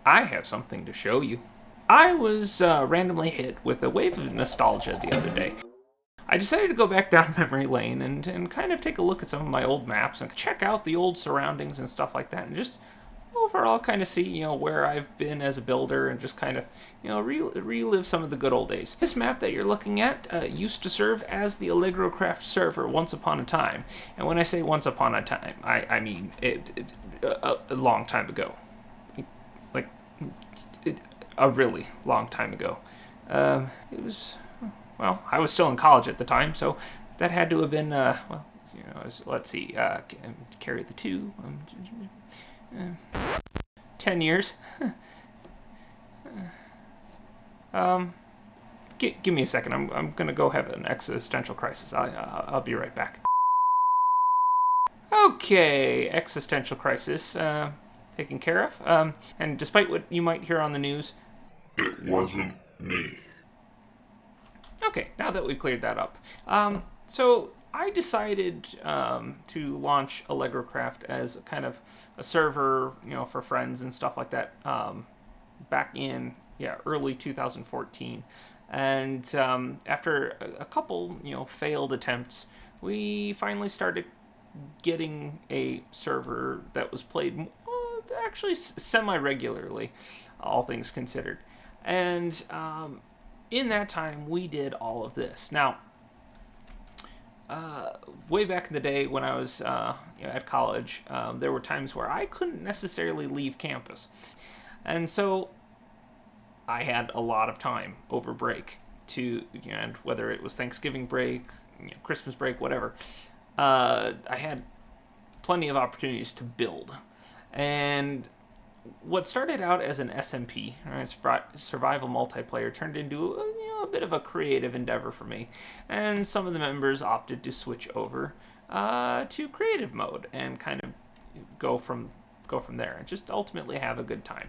I have something to show you. I was randomly hit with a wave of nostalgia the other day. I decided to go back down memory lane and kind of take a look at some of my old maps and check out the old surroundings and stuff like that, and just overall kind of see, where I've been as a builder, and just kind of, relive some of the good old days. This map that you're looking at used to serve as the AllegroCraft server once upon a time. And when I say once upon a time, I mean a long time ago. Like, a really long time ago. It was, well, I was still in college at the time, so that had to have been, let's see, carry the two, 10 years. Give me a second. I'm gonna go have an existential crisis. I'll be right back. Okay, existential crisis taken care of. And despite what you might hear on the news, it wasn't me. Okay, now that we've cleared that up. So I decided to launch AllegroCraft as a kind of a server, for friends and stuff like that, back in early 2014. And after a couple failed attempts, we finally started getting a server that was played actually semi-regularly, all things considered. And in that time, we did all of this. Now, way back in the day when I was at college, there were times where I couldn't necessarily leave campus. And so I had a lot of time over break and whether it was Thanksgiving break, Christmas break, whatever, I had plenty of opportunities to build. And what started out as an SMP, survival multiplayer, turned into a bit of a creative endeavor for me, and some of the members opted to switch over to creative mode and kind of go from there and just ultimately have a good time.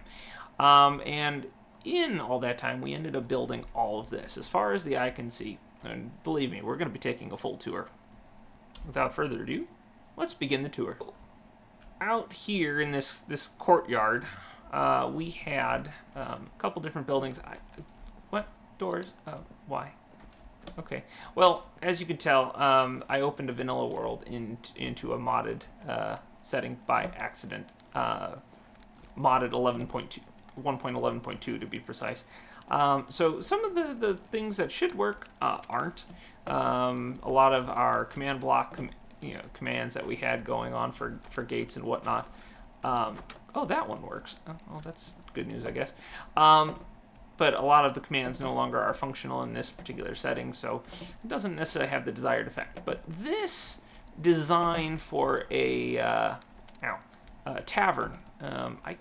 And in all that time, we ended up building all of this as far as the eye can see. And believe me, we're going to be taking a full tour. Without further ado, let's begin the tour. Out here in this courtyard, we had a couple different buildings. What? Doors? Why? Okay. Well, as you can tell, I opened a vanilla world into a modded setting by accident. Modded 1.11.2 to be precise. So some of the things that should work aren't. A lot of our command block commands that we had going on for gates and whatnot. Oh, that one works. Oh, that's good news, I guess. But a lot of the commands no longer are functional in this particular setting, so it doesn't necessarily have the desired effect. But this design for a tavern, I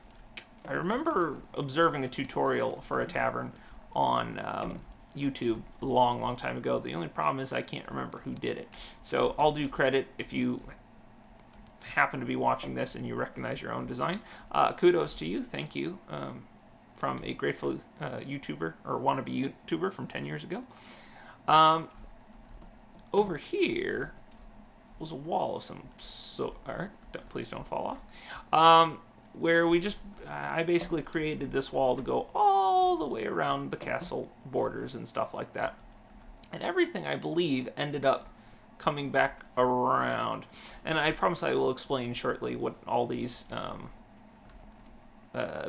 remember observing a tutorial for a tavern on YouTube a long time ago. The only problem is I can't remember who did it. So I'll do credit if you happen to be watching this and you recognize your own design. Kudos to you. Thank you. From a grateful YouTuber or wannabe YouTuber from 10 years ago. Over here was a wall of some sort. Alright, please don't fall off. Where I basically created this wall to go all the way around the castle borders and stuff like that. And everything, I believe, ended up coming back around. And I promise I will explain shortly what all these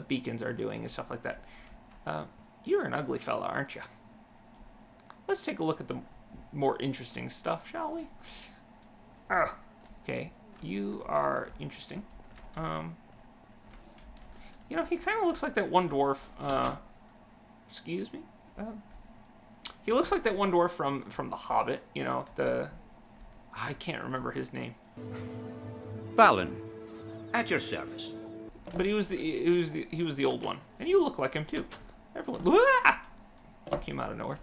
beacons are doing and stuff like that. You're an ugly fella, aren't you? Let's take a look at the more interesting stuff, shall we? Okay, you are interesting. He kind of looks like that one dwarf. Excuse me. He looks like that one dwarf from The Hobbit. I can't remember his name. Balin, at your service. But he was the old one, and you look like him too. Everyone came out of nowhere.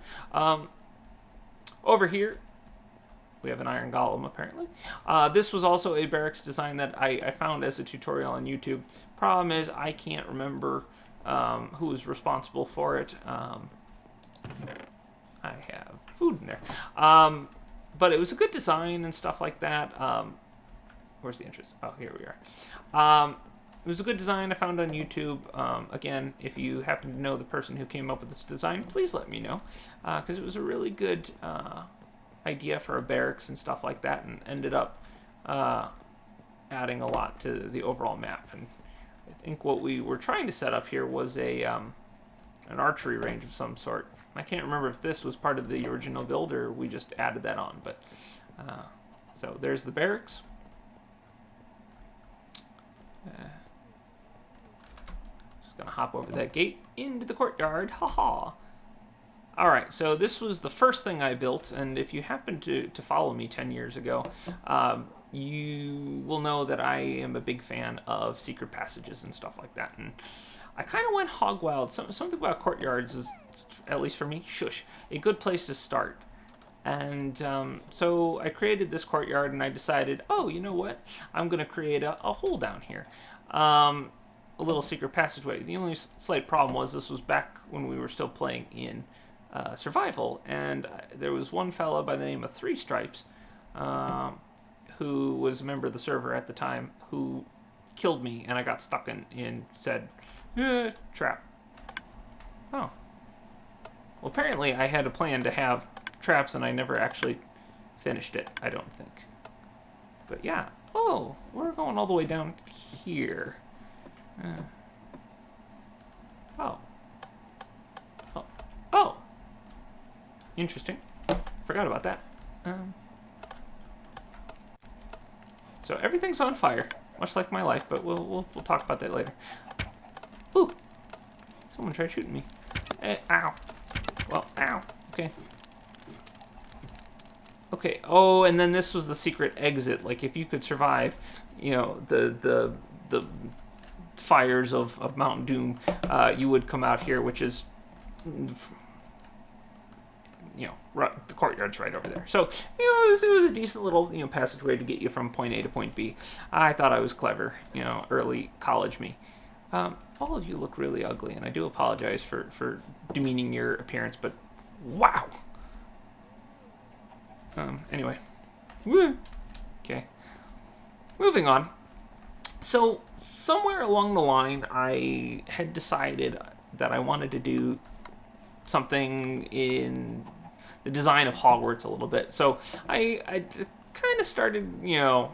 Over here, we have an iron golem, apparently. This was also a barracks design that I found as a tutorial on YouTube. Problem is, I can't remember who was responsible for it. I have food in there. But it was a good design and stuff like that. Where's the entrance? Oh, here we are. it was a good design I found on YouTube. Again, if you happen to know the person who came up with this design, please let me know, because it was a really good idea for a barracks and stuff like that, and ended up adding a lot to the overall map. And I think what we were trying to set up here was an archery range of some sort. I can't remember if this was part of the original build or we just added that on, but so there's the barracks. Just gonna hop over that gate into the courtyard. Haha. Alright, so this was the first thing I built, and if you happen to follow me 10 years ago, you will know that I am a big fan of secret passages and stuff like that. And I kind of went hog wild. Something about courtyards is, at least for me, a good place to start. And so I created this courtyard, and I decided, oh, you know what? I'm going to create a hole down here. A little secret passageway. The only slight problem was this was back when we were still playing in survival, and there was one fella by the name of Three Stripes who was a member of the server at the time who killed me, and I got stuck in said trap. Oh. Well, apparently I had a plan to have traps, and I never actually finished it, I don't think. But yeah. Oh, we're going all the way down here. Oh. Oh. Oh. Interesting. Forgot about that. So everything's on fire, much like my life, but we'll talk about that later. Ooh! Someone tried shooting me. Ow. Well, ow. Okay. Okay. Oh, and then this was the secret exit. Like, if you could survive, you know, the fires of Mount Doom, you would come out here, which is, you know, the courtyard's right over there. So, you know, it was a decent little, you know, passageway to get you from point A to point B. I thought I was clever, you know, early college me. All of you look really ugly, and I do apologize for demeaning your appearance, but wow. Anyway. Woo. Okay. Moving on. So, somewhere along the line, I had decided that I wanted to do something in the design of Hogwarts a little bit. So I kind of started, you know,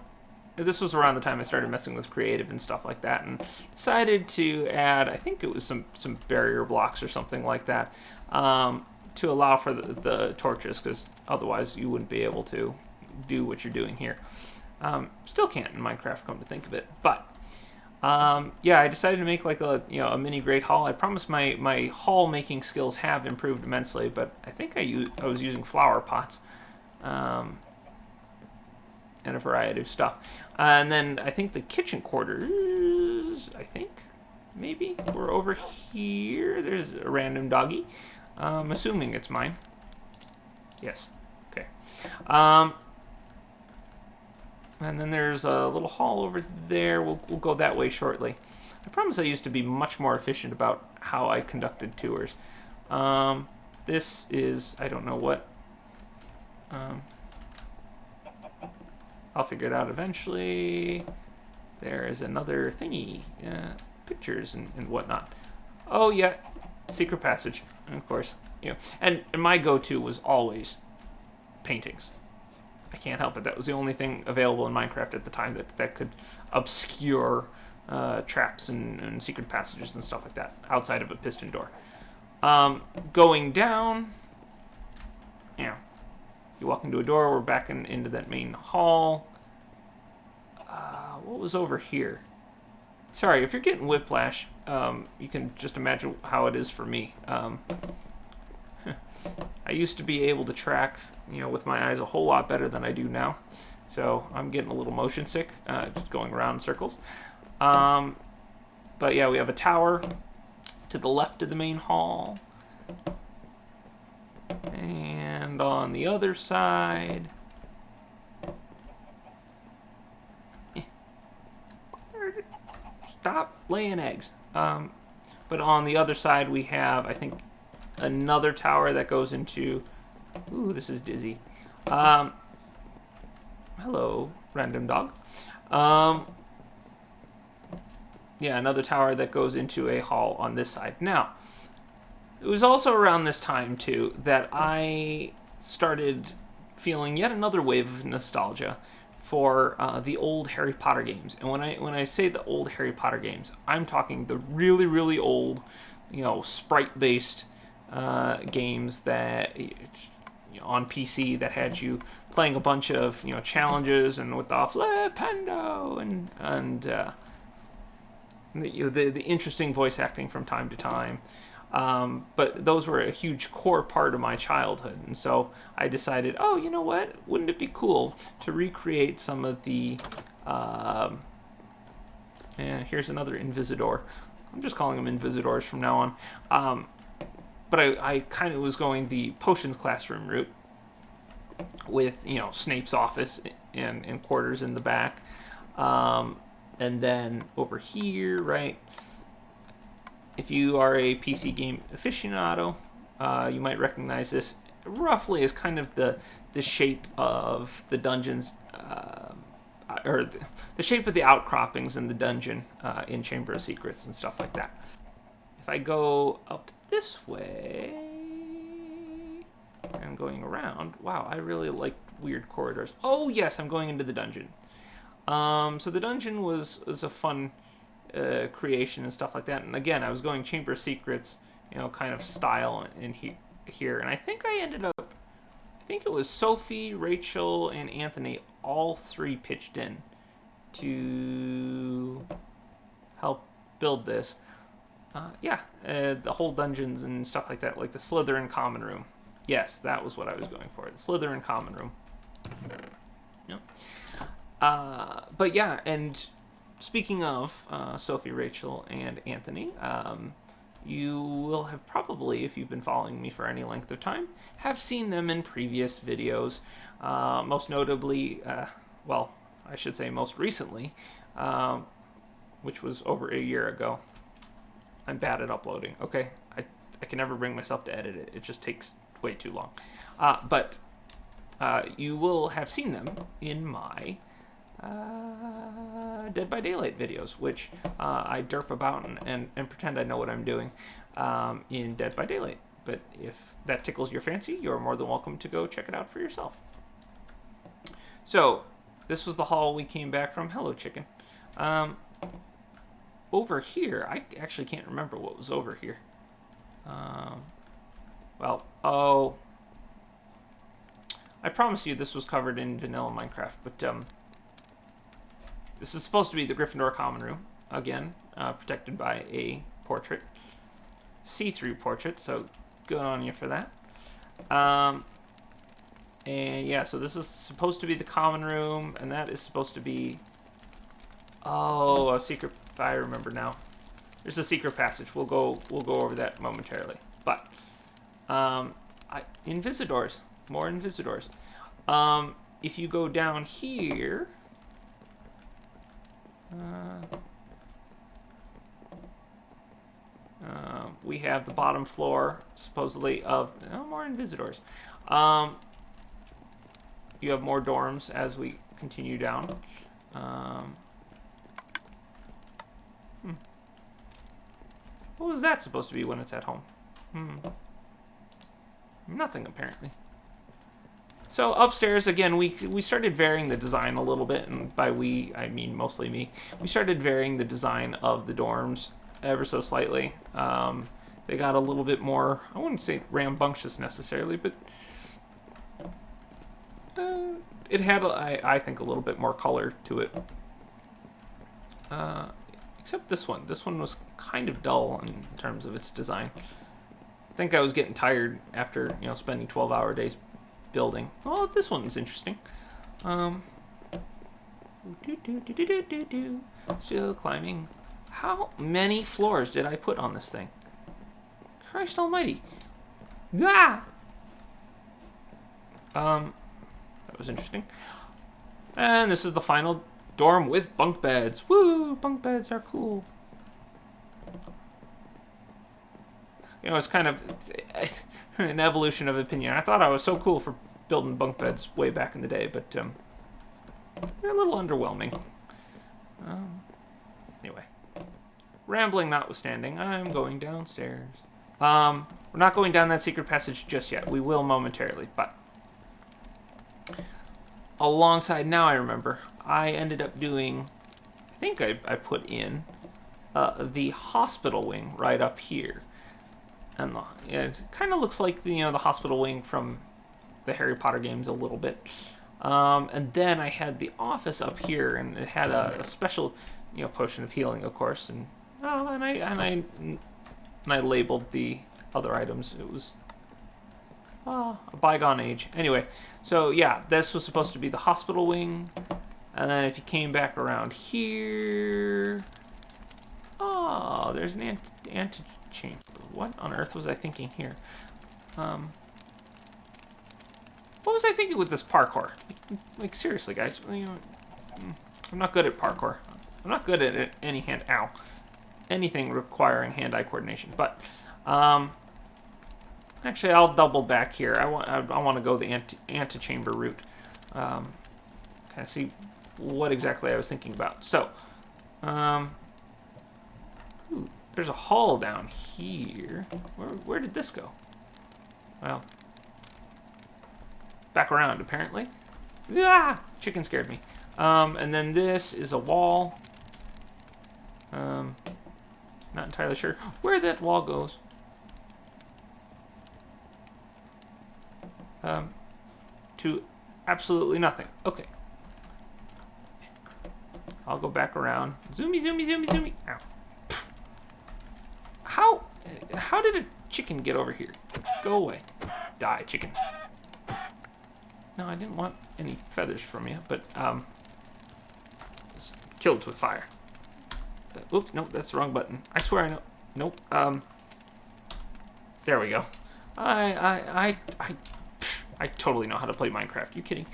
this was around the time I started messing with creative and stuff like that, and decided to add, I think it was some barrier blocks or something like that, to allow for the torches, because otherwise you wouldn't be able to do what you're doing here. Still can't in Minecraft, come to think of it, but yeah, I decided to make like a mini Great Hall. I promise my hall making skills have improved immensely, but I think I was using flower pots, and a variety of stuff. And then I think the kitchen quarters, I think maybe we're over here. There's a random doggy. I'm assuming it's mine. Yes. Okay. And then there's a little hall over there. We'll go that way shortly. I promise I used to be much more efficient about how I conducted tours. This is, I don't know what. I'll figure it out eventually. There is another thingy. Pictures and whatnot. Oh, yeah. Secret passage, of course. You know, and my go-to was always paintings. I can't help it. That was the only thing available in Minecraft at the time that could obscure traps and secret passages and stuff like that outside of a piston door. Going down, yeah, you walk into a door. We're back into that main hall. What was over here? Sorry, if you're getting whiplash, you can just imagine how it is for me. I used to be able to track, you know, with my eyes a whole lot better than I do now. So I'm getting a little motion sick, just going around in circles. But yeah, we have a tower to the left of the main hall. And on the other side... Stop laying eggs. But on the other side we have, I think, another tower that goes into... Ooh, this is dizzy. Hello, random dog. another tower that goes into a hall on this side. Now, it was also around this time, too, that I started feeling yet another wave of nostalgia for the old Harry Potter games. And when I say the old Harry Potter games, I'm talking the really, really old, sprite-based games that on PC that had you playing a bunch of challenges and with the Flipendo and the interesting voice acting from time to time. But those were a huge core part of my childhood, and so I decided, oh, you know what? Wouldn't it be cool to recreate some of the... here's another Invisidor. I'm just calling them Invisidors from now on. But I kind of was going the potions classroom route with, Snape's office and quarters in the back. And then over here, right... If you are a PC game aficionado, you might recognize this roughly as kind of the shape of the dungeons, or the shape of the outcroppings in the dungeon in Chamber of Secrets and stuff like that. If I go up this way, and going around, wow, I really like weird corridors. Oh yes, I'm going into the dungeon. So the dungeon was a fun creation and stuff like that. And again, I was going Chamber of Secrets, kind of style in here. And I think it was Sophie, Rachel, and Anthony, all three pitched in to help build this. The whole dungeons and stuff like that, like the Slytherin common room. Yes, that was what I was going for. The Slytherin common room. But yeah, and speaking of Sophie, Rachel, and Anthony, you will have probably, if you've been following me for any length of time, have seen them in previous videos. Most notably, I should say most recently, which was over a year ago. I'm bad at uploading. Okay, I can never bring myself to edit it. It just takes way too long. But you will have seen them in my Dead by Daylight videos, which I derp about and pretend I know what I'm doing in Dead by Daylight. But if that tickles your fancy, you're more than welcome to go check it out for yourself. So, this was the hall we came back from. Hello, chicken. Over here, I actually can't remember what was over here. I promise you this was covered in vanilla Minecraft, but this is supposed to be the Gryffindor common room, again, protected by a portrait. See-through portrait, so good on you for that. And yeah, so this is supposed to be the common room, and that is supposed to be... Oh, a secret... I remember now. There's a secret passage. We'll go over that momentarily. But Invisidors, more Invisidors. If you go down here, we have the bottom floor, supposedly of more Invisidors. You have more dorms as we continue down. What was that supposed to be when it's at home? Nothing, apparently. So upstairs, again, we started varying the design a little bit, and by we, I mean mostly me. We started varying the design of the dorms ever so slightly. They got a little bit more, I wouldn't say rambunctious necessarily, but it had, I think, a little bit more color to it. Except this one. This one was kind of dull in terms of its design. I think I was getting tired after, spending 12-hour days building. Oh, this one's interesting. Still climbing. How many floors did I put on this thing? Christ almighty. Ah! That was interesting. And this is the final dorm with bunk beds. Woo! Bunk beds are cool. It's kind of an evolution of opinion. I thought I was so cool for building bunk beds way back in the day, but they're a little underwhelming. Anyway. rambling notwithstanding, I'm going downstairs. We're not going down that secret passage just yet. We will momentarily, but alongside, now I remember, I ended up doing, I think I put in the hospital wing right up here. And it kind of looks like the hospital wing from the Harry Potter games a little bit. And then I had the office up here, and it had a special, potion of healing, of course. And I labeled the other items. It was a bygone age. Anyway, so yeah, this was supposed to be the hospital wing. And then if you came back around here, there's an antechamber. What on earth was I thinking here? What was I thinking with this parkour? Like seriously, guys. I'm not good at parkour. I'm not good at anything requiring hand-eye coordination. But actually, I'll double back here. I want to go the antechamber route. Kind of see what exactly I was thinking about. So, there's a hall down here. Where did this go? Well, back around apparently. Ah, chicken scared me. And then this is a wall. Not entirely sure where that wall goes. To absolutely nothing. Okay. I'll go back around. Zoomy, zoomy, zoomy, zoomy. Ow. How did a chicken get over here? Go away. Die, chicken. No, I didn't want any feathers from you, but, killed with fire. Oops, nope, that's the wrong button. I swear I know. Nope, there we go. I totally know how to play Minecraft. You kidding?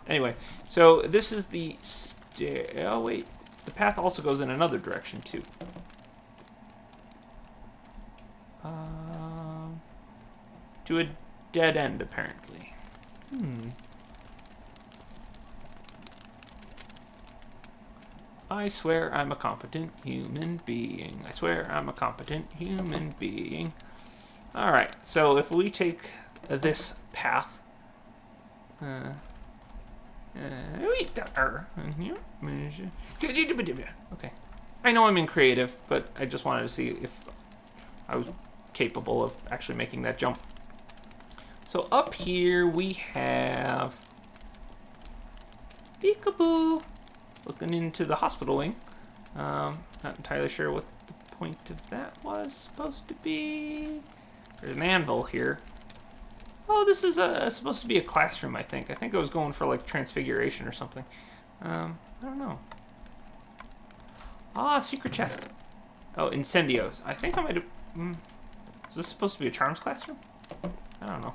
Anyway, so this is the stair. Oh, wait. The path also goes in another direction, too. To a dead end, apparently. I swear I'm a competent human being. I swear I'm a competent human being. Alright, so if we take this path... Okay. I know I'm in creative, but I just wanted to see if I was capable of actually making that jump. So up here we have... Peekaboo! Looking into the hospital wing. Not entirely sure what the point of that was supposed to be. There's an anvil here. Oh, this is supposed to be a classroom, I think. I think I was going for, like, transfiguration or something. I don't know. Ah, secret chest. Oh, incendios. I think I might have... Is this supposed to be a charms classroom? I don't know.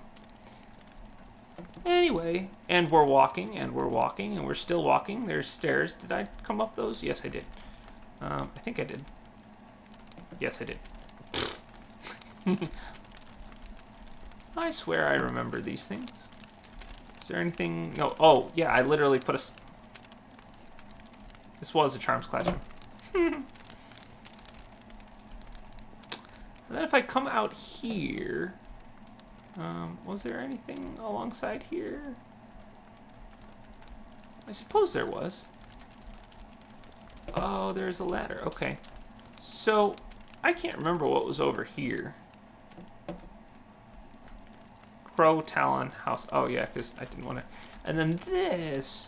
Anyway, and we're walking, and we're walking, and we're still walking. There's stairs. Did I come up those? Yes, I did. I think I did. Yes, I did. I swear I remember these things. Is there anything? No. Oh, yeah, I literally put a... This was a charms classroom. And then if I come out here... was there anything alongside here? I suppose there was. Oh, there's a ladder. Okay. So, I can't remember what was over here. Crow Talon House. Oh, yeah, because I didn't want to... And then this...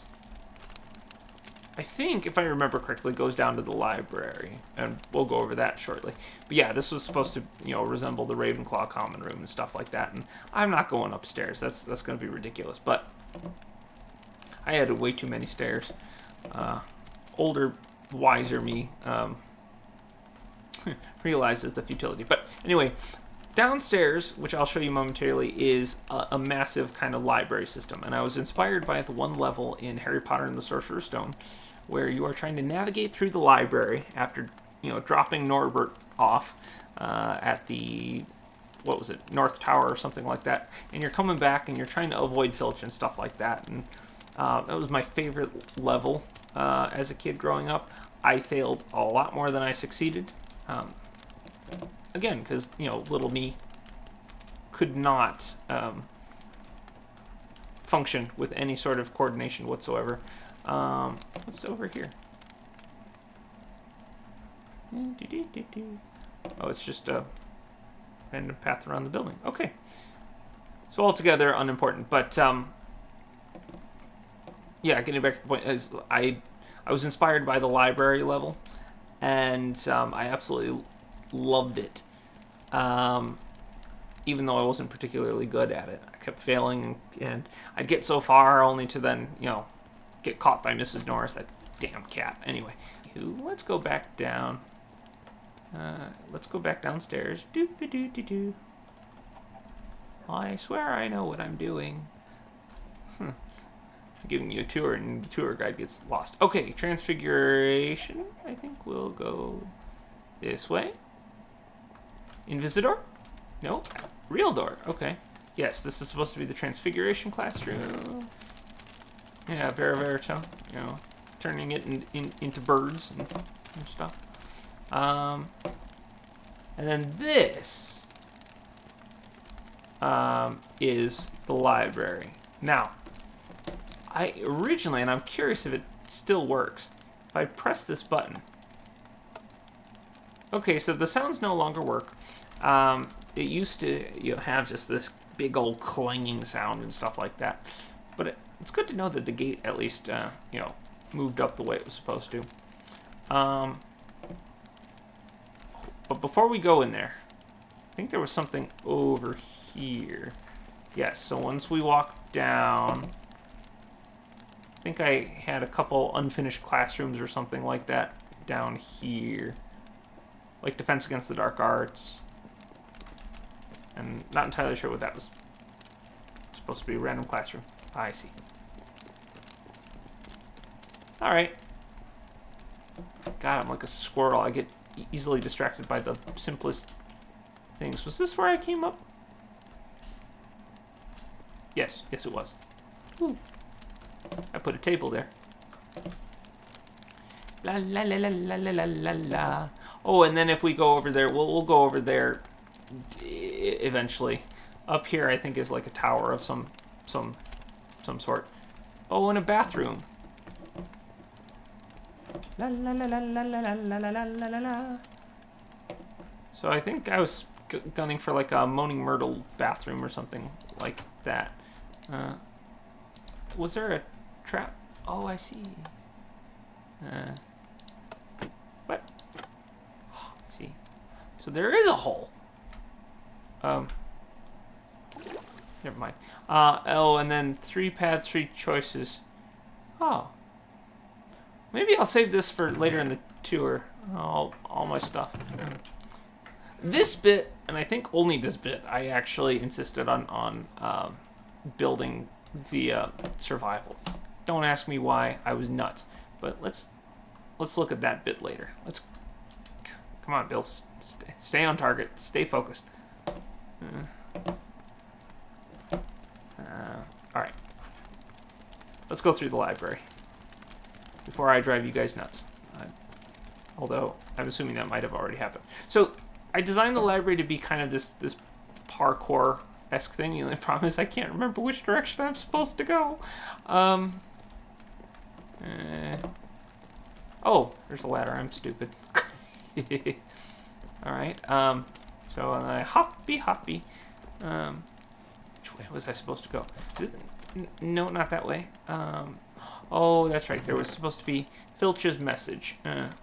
I think, if I remember correctly, goes down to the library. And we'll go over that shortly. But yeah, this was supposed to, resemble the Ravenclaw common room and stuff like that. And I'm not going upstairs. That's going to be ridiculous. But I had way too many stairs. Older, wiser me realizes the futility. But anyway, downstairs, which I'll show you momentarily, is a massive kind of library system. And I was inspired by the one level in Harry Potter and the Sorcerer's Stone, where you are trying to navigate through the library after, dropping Norbert off at the, what was it, North Tower or something like that. And you're coming back and you're trying to avoid Filch and stuff like that. And that was my favorite level as a kid growing up. I failed a lot more than I succeeded. Again, because, you know, little me could not function with any sort of coordination whatsoever. What's over here? Oh, it's just a random path around the building. Okay. So altogether unimportant, but yeah, getting back to the point is I was inspired by the library level, and I absolutely loved it. Even though I wasn't particularly good at it, I kept failing, and I'd get so far only to then, you know, get caught by Mrs. Norris, that damn cat. Anyway, let's go back down. Let's go back downstairs. Doo-ba-doo-doo-doo. I swear I know what I'm doing. I'm giving you a tour, and the tour guide gets lost. Okay, transfiguration. I think we'll go this way. Invisitor? No. Real door. Okay. Yes, this is supposed to be the transfiguration classroom. Yeah, Verito. You know, turning it into birds and stuff. And then this is the library. Now, I originally, and I'm curious if it still works, if I press this button. Okay, so the sounds no longer work. It used to, you know, have just this big old clanging sound and stuff like that. But it's good to know that the gate at least, you know, moved up the way it was supposed to. But before we go in there, I think there was something over here. Yes, so once we walk down, I think I had a couple unfinished classrooms or something like that down here. Like Defense Against the Dark Arts. And not entirely sure what that was. It's supposed to be a random classroom. I see. Alright. God, I'm like a squirrel. I get easily distracted by the simplest things. Was this where I came up? Yes, yes it was. Ooh. I put a table there. La la la la la la la la. Oh, and then if we go over there, we'll go over there eventually. Up here, I think, is like a tower of some sort. Oh, and a bathroom. La la la la la la la la la la la. So I think I was gunning for like a Moaning Myrtle bathroom or something like that. Was there a trap? Oh, I see. What? Oh, I see. So there is a hole. Never mind. Oh, and then 3 paths, 3 choices. Oh. Maybe I'll save this for later in the tour. All my stuff. This bit, and I think only this bit, I actually insisted on building via survival. Don't ask me why. I was nuts. But let's look at that bit later. Come on, Bill. Stay on target. Stay focused. All right. Let's go through the library before I drive you guys nuts. Although I'm assuming that might have already happened. So I designed the library to be kind of this parkour-esque thing. The only problem is I can't remember which direction I'm supposed to go. Oh, there's a ladder. I'm stupid. All right. So I hoppy. Which way was I supposed to go? No, not that way. Oh, that's right. There was supposed to be Filch's message.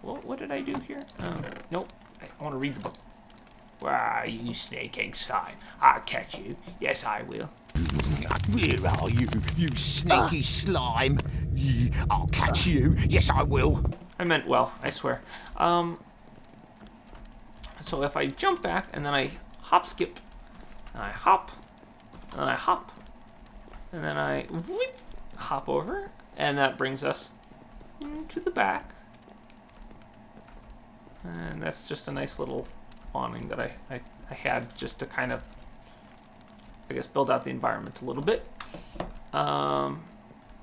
What did I do here? Nope. I want to read the book. Why, you snake-egg slime. I'll catch you. Yes, I will. Where are you, you snaky slime? I'll catch you. Yes, I will. I meant well, I swear. So if I jump back, and then I hop, skip, and I hop, and then I hop, and then I whoop, hop over, and that brings us to the back. And that's just a nice little awning that I had just to kind of, I guess, build out the environment a little bit.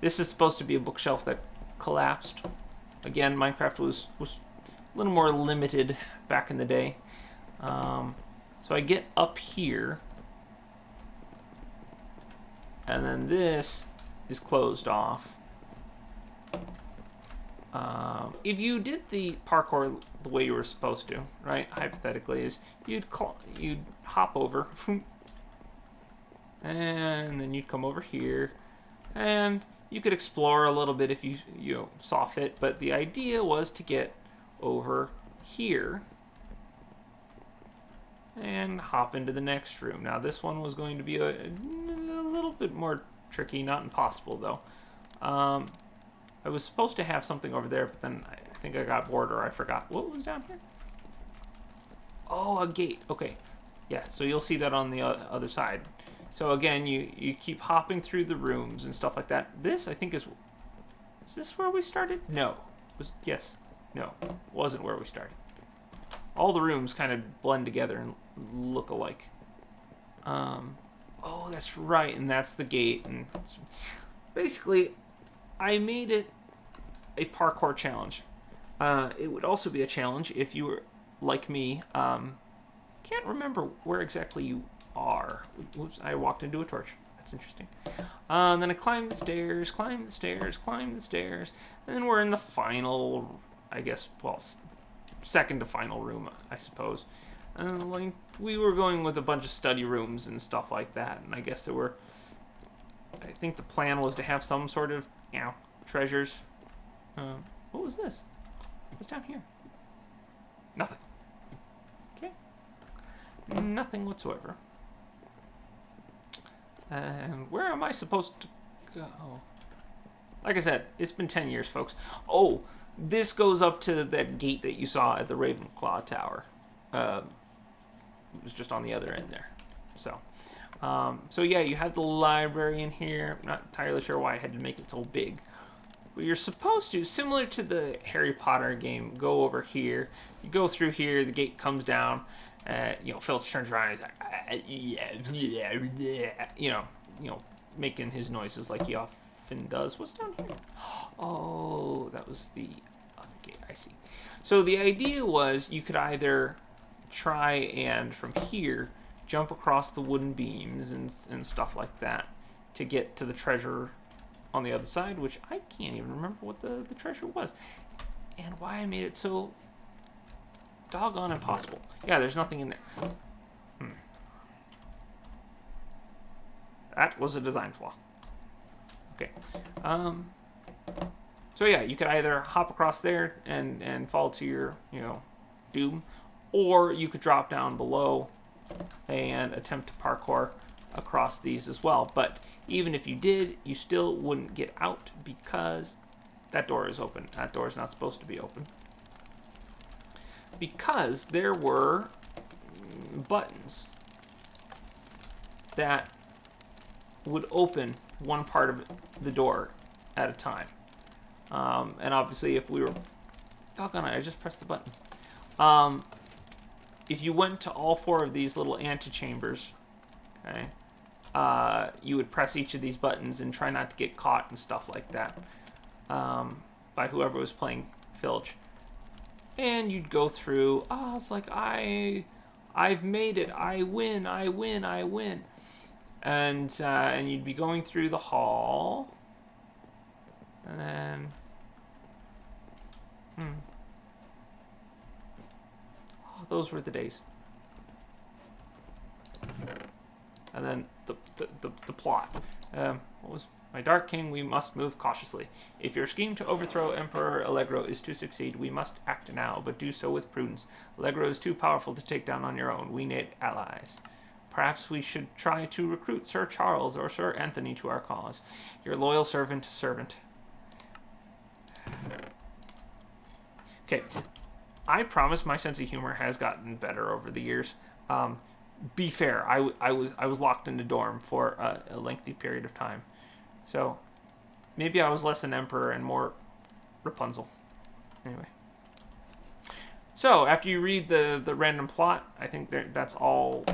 This is supposed to be a bookshelf that collapsed. Again, Minecraft was a little more limited back in the day. So I get up here, and then this is closed off. If you did the parkour the way you were supposed to, right? Hypothetically, is you'd hop over, and then you'd come over here, and you could explore a little bit if you saw fit. But the idea was to get over here and hop into the next room. Now this one was going to be a little bit more tricky, not impossible though. I was supposed to have something over there, but then I think I got bored or I forgot. What was down here? Oh, a gate. Okay. Yeah, so you'll see that on the other side. So again, you keep hopping through the rooms and stuff like that. This, I think, is this where we started? No. Yes. No. Wasn't where we started. All the rooms kind of blend together and look alike. Oh, that's right, and that's the gate. And basically, I made it a parkour challenge. It would also be a challenge if you were like me. Can't remember where exactly you are. Whoops, I walked into a torch. That's interesting. Then I climbed the stairs, climbed the stairs, climbed the stairs, and then we're in the final, I guess, well, second to final room, I suppose. And like, we were going with a bunch of study rooms and stuff like that, and I guess there were, I think the plan was to have some sort of, treasures. What was this? What's down here? Nothing. Okay. Nothing whatsoever. And where am I supposed to go? Like I said, it's been 10 years, folks. Oh, this goes up to that gate that you saw at the Ravenclaw Tower. It was just on the other end there. So yeah, you have the library in here. I'm not entirely sure why I had to make it so big. But you're supposed to, similar to the Harry Potter game, go over here. You go through here, the gate comes down. Filch turns around and he's like, making his noises like he often does. What's down here? Oh, that was the other gate. I see. So the idea was you could either try and from here jump across the wooden beams and stuff like that to get to the treasure on the other side, which I can't even remember what the treasure was and why I made it so doggone impossible. Yeah, there's nothing in there. That was a design flaw. Okay. So yeah, you could either hop across there and fall to your, doom, or you could drop down below and attempt to parkour across these as well. But even if you did, you still wouldn't get out because that door is open. That door is not supposed to be open. Because there were buttons that would open one part of the door at a time. And obviously if we were... Doggone it, I just pressed the button. If you went to all four of these little antechambers, okay, you would press each of these buttons and try not to get caught and stuff like that by whoever was playing Filch. And you'd go through, it's like, I've made it, I win. And you'd be going through the hall, and then, those were the days. And then the plot. What was my Dark King? We must move cautiously. If your scheme to overthrow Emperor Allegro is to succeed, we must act now, but do so with prudence. Allegro is too powerful to take down on your own. We need allies. Perhaps we should try to recruit Sir Charles or Sir Anthony to our cause. Your loyal servant. Okay. I promise my sense of humor has gotten better over the years. Be fair, I was locked in the dorm for a lengthy period of time. So maybe I was less an emperor and more Rapunzel. Anyway. So after you read the random plot, I think that's all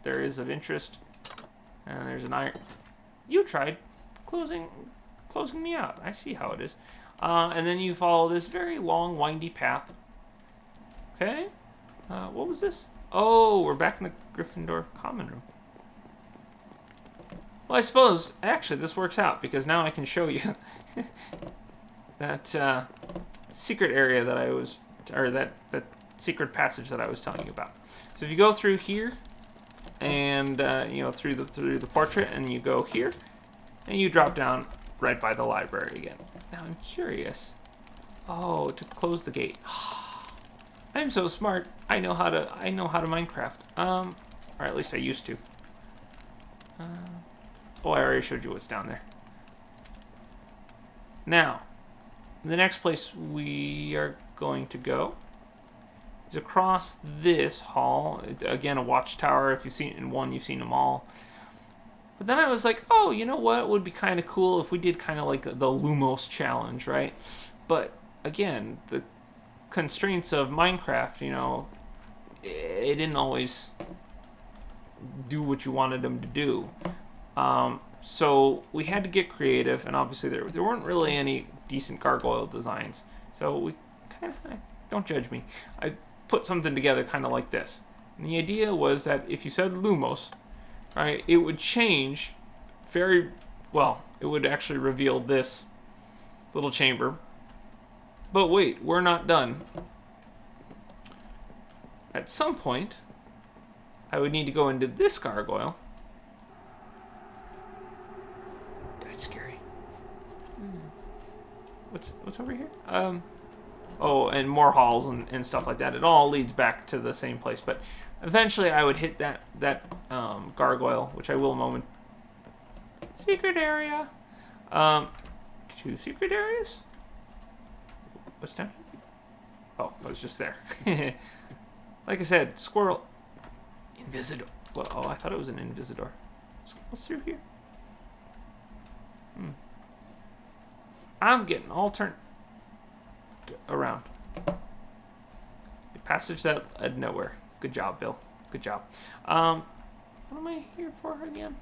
there is of interest. And there's an iron. You tried closing me out. I see how it is. And then you follow this very long, windy path. Okay? What was this? Oh, we're back in the Gryffindor common room. Well, I suppose, actually, this works out, because now I can show you that secret area that I was, or that secret passage that I was telling you about. So if you go through here, and, you know, through the portrait, and you go here, and you drop down right by the library again. Now, I'm curious. Oh, to close the gate. I'm so smart. I know how to Minecraft. Or at least I used to. Oh, I already showed you what's down there. Now, the next place we are going to go is across this hall. Again, a watchtower. If you've seen it in one, you've seen them all. But then I was like, oh, you know what would be kind of cool if we did kind of like the Lumos challenge, right? But again, the constraints of Minecraft, you know, it didn't always do what you wanted them to do. So we had to get creative, and obviously there weren't really any decent gargoyle designs. So we kind of, don't judge me, I put something together kind of like this. And the idea was that if you said Lumos, right, it would change very, well, it would actually reveal this little chamber. But wait, we're not done. At some point, I would need to go into this gargoyle. That's scary. What's over here? Oh, and more halls and stuff like that. It all leads back to the same place. But eventually, I would hit that gargoyle, which I will moment. Secret area. 2 secret areas. What's down here? Oh, I was just there. Like I said, squirrel. Invisidor. Well, oh, I thought it was an Invisidor. What's through here? I'm getting all turned around. The passage that led nowhere. Good job, Bill. Good job. What am I here for again?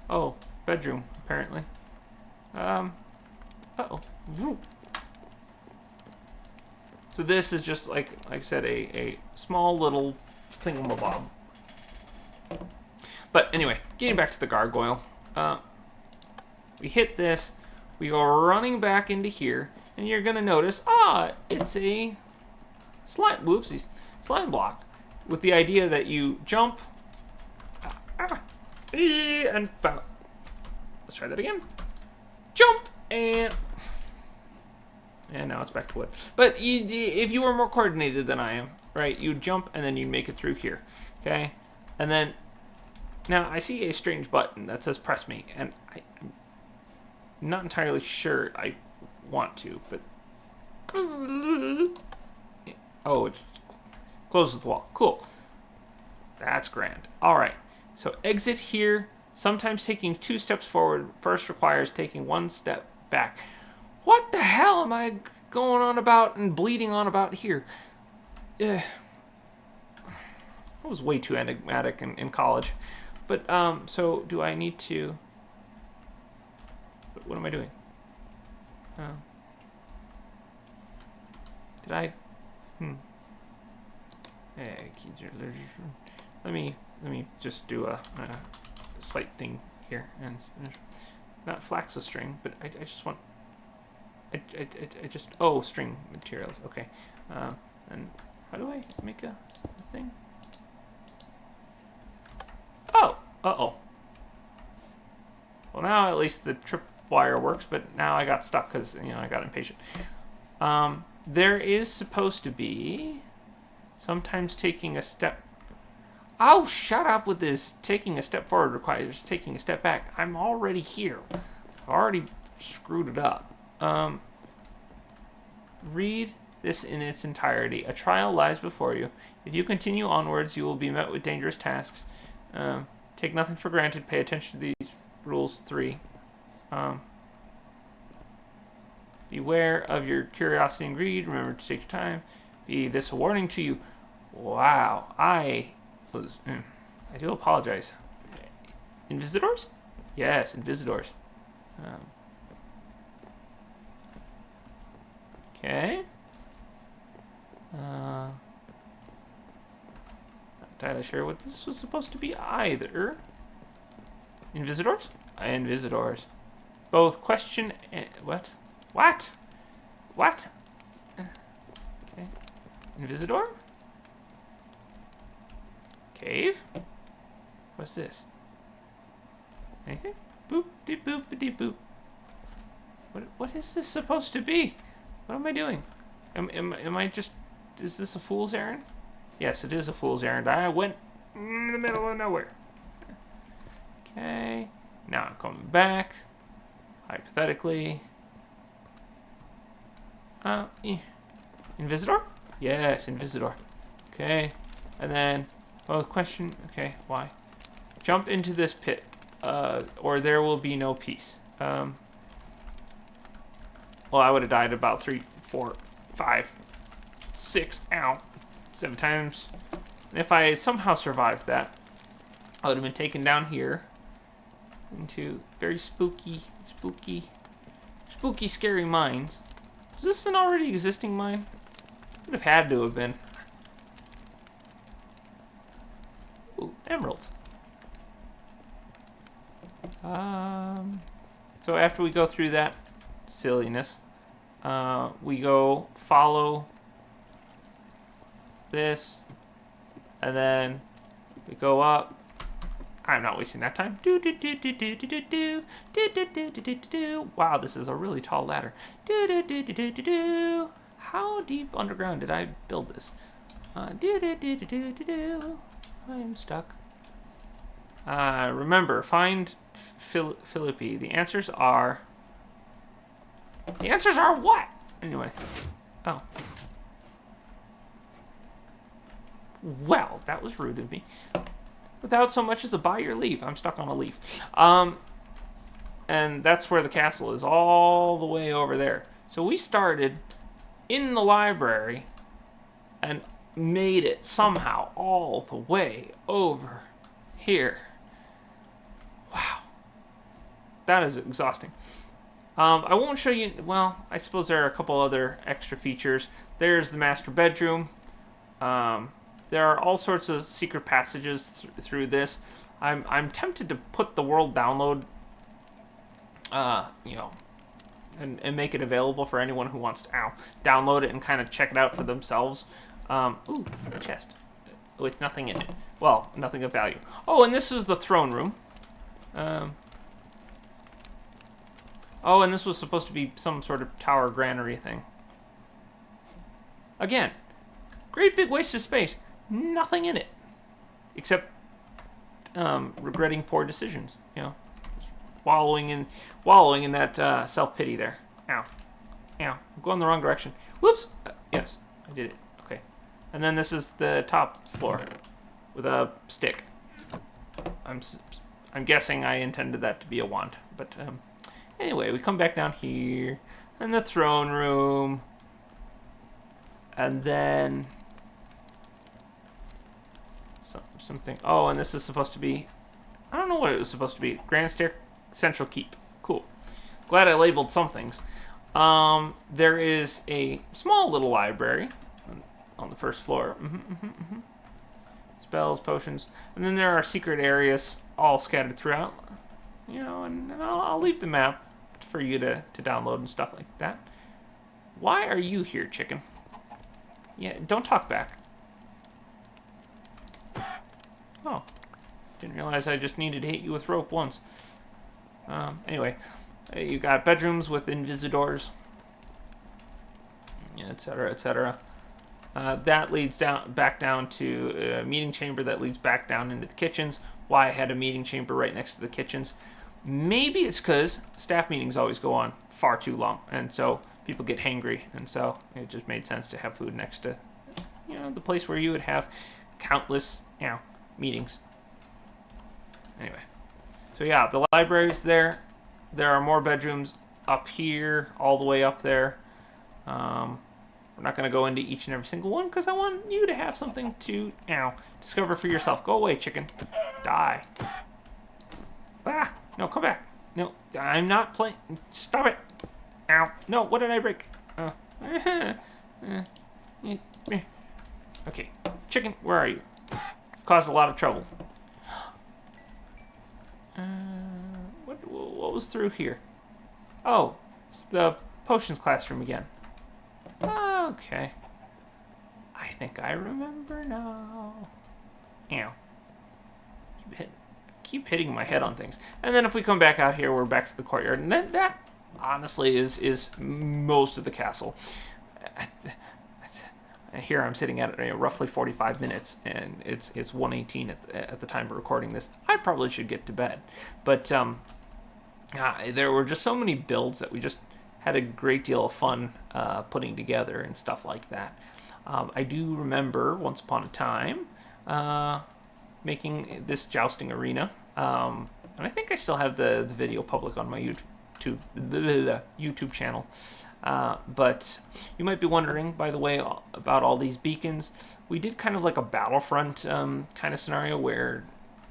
Oh, bedroom, apparently. Uh-oh. So this is just like I said, a small little thingamabob. But anyway, getting back to the gargoyle. We hit this, we go running back into here, and you're gonna notice, it's a slime, whoopsies, slime block, with the idea that you jump, and bounce. Let's try that again. Jump, and now it's back to wood. But if you were more coordinated than I am, right, you'd jump, and then you'd make it through here, okay? And then, now I see a strange button that says press me, and I'm not entirely sure I want to, but... Oh, it closes the wall. Cool. That's grand. Alright, so exit here. Sometimes taking 2 steps forward first requires taking 1 step back. What the hell am I going on about and bleeding on about here? I was way too enigmatic in college. But, so do I need to... What am I doing? Did I... Let me just do a slight thing here, and not flax a string, but I just want... I just... Oh, string materials. Okay. And how do I make a thing? Oh! Uh-oh. Well, now at least the tripwire works, but now I got stuck because, you know, I got impatient. There is supposed to be sometimes taking a step... Oh, shut up with this. Taking a step forward requires taking a step back. I'm already here. I've already screwed it up. Read this in its entirety. A trial lies before you. If you continue onwards, you will be met with dangerous tasks. Take nothing for granted. Pay attention to these rules 3. Beware of your curiosity and greed. Remember to take your time. Be this a warning to you. Wow, I do apologize. Invisidors? Yes, Invisidors. Okay. Not entirely sure what this was supposed to be either. Invisitors? Invisitors. Both question and... What? What? What? Okay. Invisitor? Cave? What's this? Anything? Boop, deep, boop, deep, boop. What is this supposed to be? What am I doing? Am I just... Is this a fool's errand? Yes, it is a fool's errand. I went in the middle of nowhere. Okay. Now I'm coming back. Hypothetically. Invisitor? Yes, Invisitor. Okay. And then... Well, question... Okay, why? Jump into this pit. Or there will be no peace. Well, I would have died about 3, 4, 5, 6, 7 times. And if I somehow survived that, I would have been taken down here into very spooky, scary mines. Is this an already existing mine? Would have had to have been. Ooh, emeralds. So after we go through that silliness, we go follow this, and then we go up. I'm not wasting that time. Wow, this is a really tall ladder. How deep underground did I build this? I am stuck. Remember, find Philippi. The answers are what? Anyway. Oh. Well, that was rude of me. Without so much as a buy or leave. I'm stuck on a leaf. And that's where the castle is, all the way over there. So we started in the library and made it somehow all the way over here. Wow. That is exhausting. I won't show you... Well, I suppose there are a couple other extra features. There's the master bedroom. There are all sorts of secret passages through this. I'm tempted to put the world download, and make it available for anyone who wants to download it and kind of check it out for themselves. Ooh, a chest with nothing in it. Well, nothing of value. Oh, and this is the throne room. Oh, and this was supposed to be some sort of tower granary thing. Again, great big waste of space. Nothing in it. Except regretting poor decisions. Just wallowing in that self-pity there. Ow. I'm going the wrong direction. Whoops. Yes, I did it. Okay. And then this is the top floor with a stick. I'm guessing I intended that to be a wand. But anyway, we come back down here. And the throne room. And then... something. Oh, and this is supposed to be... I don't know what it was supposed to be. Grand Stair Central Keep. Cool. Glad I labeled some things. There is a small little library on the first floor. Spells, potions. And then there are secret areas all scattered throughout. And I'll leave the map for you to download and stuff like that. Why are you here, chicken? Yeah, don't talk back. Oh, didn't realize I just needed to hit you with rope once. Anyway, you got bedrooms with invisitors, etc., etc. That leads back down to a meeting chamber that leads back down into the kitchens. Why I had a meeting chamber right next to the kitchens. Maybe it's because staff meetings always go on far too long, and so people get hangry, and so it just made sense to have food next to, the place where you would have countless, meetings. Anyway, so yeah, the library's there. There are more bedrooms up here, all the way up there. We're not going to go into each and every single one because I want you to have something to, discover for yourself. Go away, chicken. Die. Ah, no, come back. No, I'm not playing. Stop it. Ow. No, what did I break? Come here. Okay, chicken, where are you? Caused a lot of trouble. What was through here? Oh, it's the potions classroom again. Okay. I think I remember now. Ew. Keep hitting my head on things. And then if we come back out here, we're back to the courtyard. And that honestly is most of the castle. Here I'm sitting at roughly 45 minutes, and it's 1:18 at the time of recording this. I probably should get to bed. But there were just so many builds that we just had a great deal of fun putting together and stuff like that. I do remember once upon a time making this jousting arena, and I think I still have the video public on my YouTube channel. But you might be wondering, by the way, about all these beacons. We did kind of like a Battlefront kind of scenario where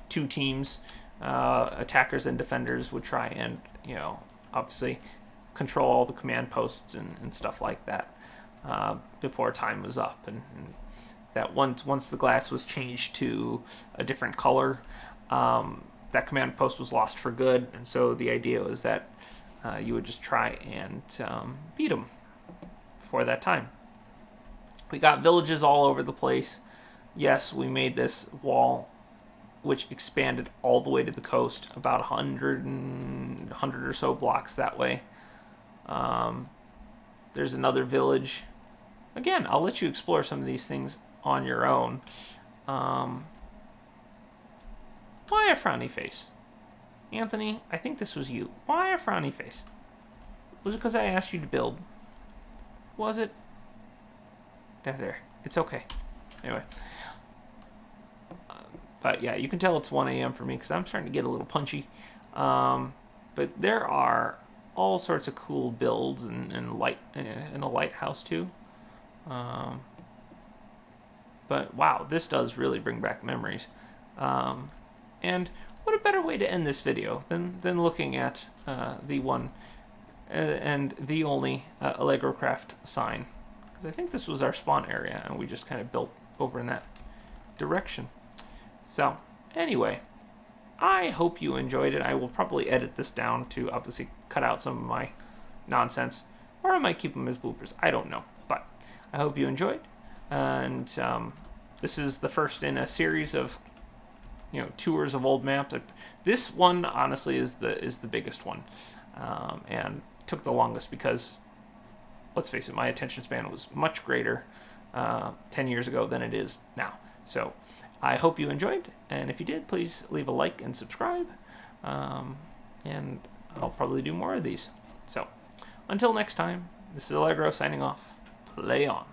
two teams, attackers and defenders, would try and, obviously control all the command posts and stuff like that before time was up. And that once the glass was changed to a different color, that command post was lost for good. And so the idea was that you would just try and beat them before that time. We got villages all over the place. Yes, we made this wall, which expanded all the way to the coast, about 100 or so blocks that way. There's another village. Again, I'll let you explore some of these things on your own. Why a frowny face? Anthony, I think this was you. Why a frowny face? Was it because I asked you to build? Was it? There. It's okay. Anyway. But yeah, you can tell it's 1 a.m. for me because I'm starting to get a little punchy. But there are all sorts of cool builds and a lighthouse too. But wow, this does really bring back memories. And what a better way to end this video than looking at the one and the only AllegroCraft sign. Because I think this was our spawn area, and we just kind of built over in that direction. So, anyway, I hope you enjoyed it. I will probably edit this down to obviously cut out some of my nonsense, or I might keep them as bloopers. I don't know, but I hope you enjoyed. And this is the first in a series of tours of old maps. This one honestly is the biggest one, and took the longest because, let's face it, my attention span was much greater 10 years ago than it is now. So I hope you enjoyed, and if you did, please leave a like and subscribe, and I'll probably do more of these. So until next time, this is Allegro signing off. Play on.